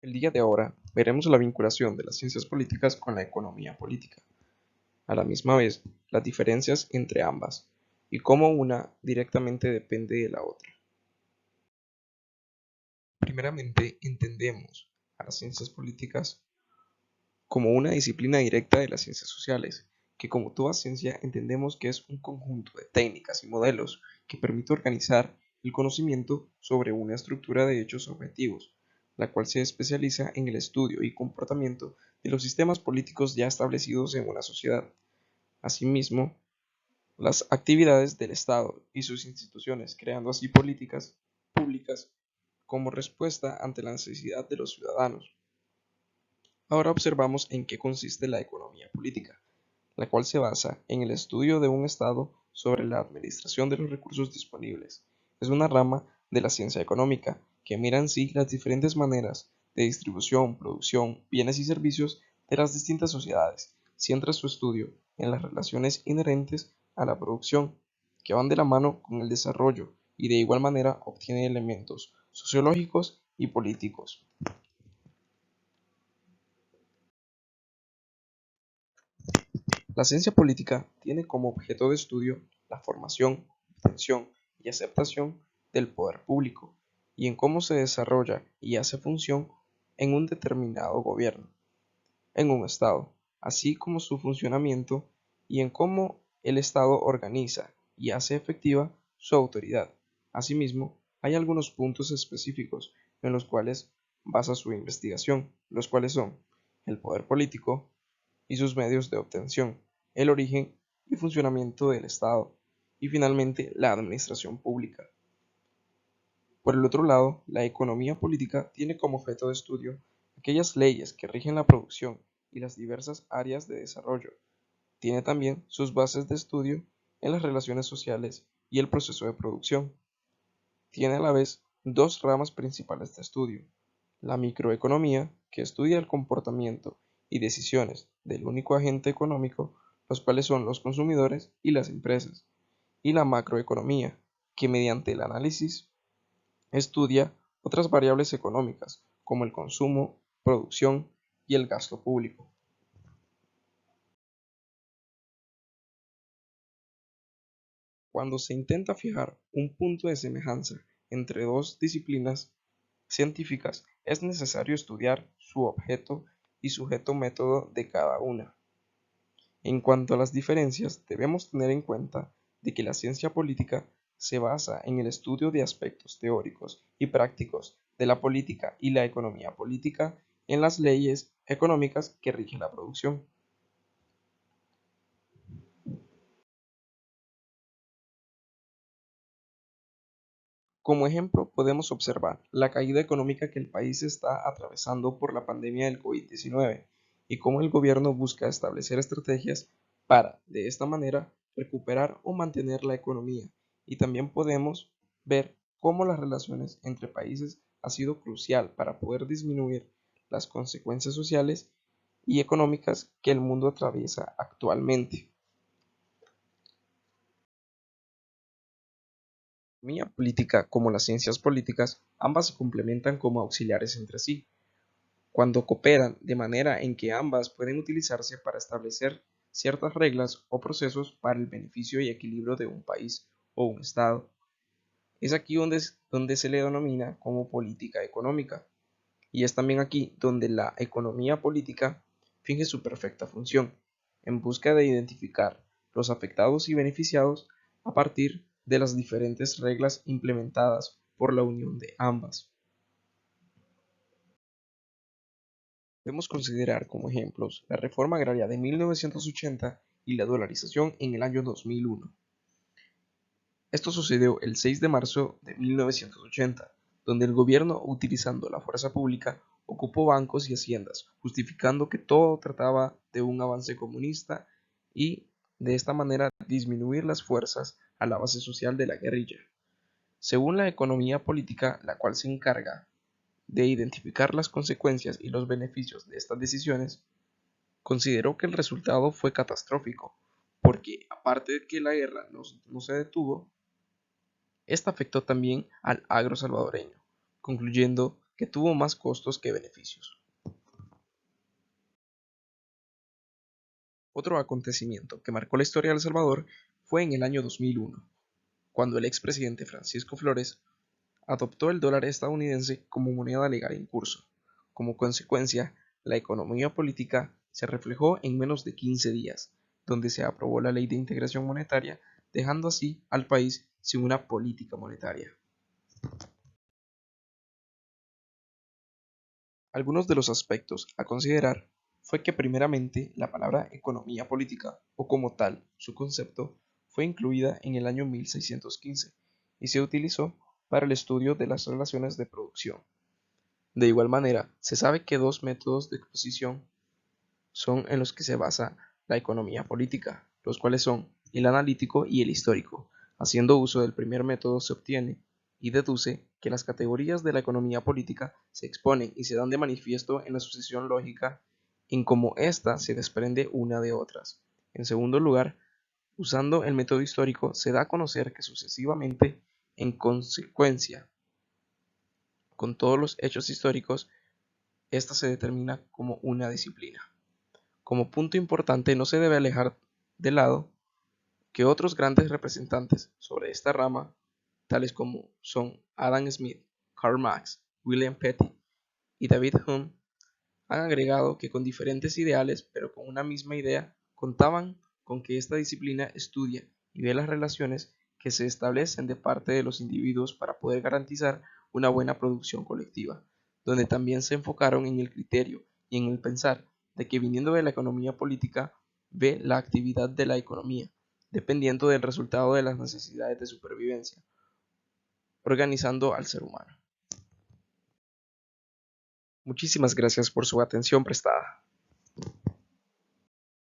El día de ahora veremos la vinculación de las ciencias políticas con la economía política, a la misma vez las diferencias entre ambas y cómo una directamente depende de la otra. Primeramente, entendemos a las ciencias políticas como una disciplina directa de las ciencias sociales, que como toda ciencia entendemos que es un conjunto de técnicas y modelos que permite organizar el conocimiento sobre una estructura de hechos objetivos, la cual se especializa en el estudio y comportamiento de los sistemas políticos ya establecidos en una sociedad. Asimismo, las actividades del Estado y sus instituciones, creando así políticas públicas como respuesta ante la necesidad de los ciudadanos. Ahora observamos en qué consiste la economía política, la cual se basa en el estudio de un Estado sobre la administración de los recursos disponibles. Es una rama de la ciencia económica que mira en sí las diferentes maneras de distribución, producción, bienes y servicios de las distintas sociedades. Centra su estudio en las relaciones inherentes a la producción, que van de la mano con el desarrollo y de igual manera obtiene elementos sociológicos y políticos. La ciencia política tiene como objeto de estudio la formación, obtención y aceptación del poder público y en cómo se desarrolla y hace función en un determinado gobierno, en un Estado, así como su funcionamiento y en cómo el Estado organiza y hace efectiva su autoridad. Asimismo, hay algunos puntos específicos en los cuales basa su investigación, los cuales son el poder político, y sus medios de obtención, el origen y funcionamiento del Estado, y finalmente la administración pública. Por el otro lado, la economía política tiene como objeto de estudio aquellas leyes que rigen la producción y las diversas áreas de desarrollo. Tiene también sus bases de estudio en las relaciones sociales y el proceso de producción. Tiene a la vez dos ramas principales de estudio: la microeconomía, que estudia el comportamiento y decisiones del único agente económico, los cuales son los consumidores y las empresas, y la macroeconomía, que mediante el análisis estudia otras variables económicas, como el consumo, producción y el gasto público. Cuando se intenta fijar un punto de semejanza entre dos disciplinas científicas, es necesario estudiar su objeto y sujeto método de cada una. En cuanto a las diferencias, debemos tener en cuenta de que la ciencia política se basa en el estudio de aspectos teóricos y prácticos de la política y la economía política en las leyes económicas que rigen la producción. Como ejemplo, podemos observar la caída económica que el país está atravesando por la pandemia del COVID-19 y cómo el gobierno busca establecer estrategias para, de esta manera, recuperar o mantener la economía. Y también podemos ver cómo las relaciones entre países ha sido crucial para poder disminuir las consecuencias sociales y económicas que el mundo atraviesa actualmente. La economía política como las ciencias políticas, ambas se complementan como auxiliares entre sí, cuando cooperan de manera en que ambas pueden utilizarse para establecer ciertas reglas o procesos para el beneficio y equilibrio de un país o un estado. Es aquí donde se le denomina como política económica, y es también aquí donde la economía política finge su perfecta función, en busca de identificar los afectados y beneficiados a partir de las diferentes reglas implementadas por la unión de ambas. Podemos considerar como ejemplos la reforma agraria de 1980 y la dolarización en el año 2001. Esto sucedió el 6 de marzo de 1980, donde el gobierno, utilizando la fuerza pública, ocupó bancos y haciendas, justificando que todo trataba de un avance comunista y, de esta manera, disminuir las fuerzas a la base social de la guerrilla. Según la economía política, la cual se encarga de identificar las consecuencias y los beneficios de estas decisiones, consideró que el resultado fue catastrófico, porque aparte de que la guerra no se detuvo, esta afectó también al agro salvadoreño, concluyendo que tuvo más costos que beneficios. Otro acontecimiento que marcó la historia de El Salvador fue en el año 2001, cuando el expresidente Francisco Flores adoptó el dólar estadounidense como moneda legal en curso. Como consecuencia, la economía política se reflejó en menos de 15 días, donde se aprobó la Ley de Integración Monetaria, dejando así al país sin una política monetaria. Algunos de los aspectos a considerar fue que primeramente la palabra economía política, o como tal su concepto, fue incluida en el año 1615 y se utilizó para el estudio de las relaciones de producción. De igual manera, se sabe que dos métodos de exposición son en los que se basa la economía política, los cuales son el analítico y el histórico. Haciendo uso del primer método se obtiene y deduce que las categorías de la economía política se exponen y se dan de manifiesto en la sucesión lógica en cómo ésta se desprende una de otras. En segundo lugar, usando el método histórico se da a conocer que sucesivamente, en consecuencia con todos los hechos históricos, esta se determina como una disciplina. Como punto importante, no se debe alejar de lado que otros grandes representantes sobre esta rama, tales como son Adam Smith, Karl Marx, William Petty y David Hume, han agregado que con diferentes ideales, pero con una misma idea, contaban con que esta disciplina estudia y ve las relaciones que se establecen de parte de los individuos para poder garantizar una buena producción colectiva, donde también se enfocaron en el criterio y en el pensar de que viniendo de la economía política ve la actividad de la economía, dependiendo del resultado de las necesidades de supervivencia, organizando al ser humano. Muchísimas gracias por su atención prestada.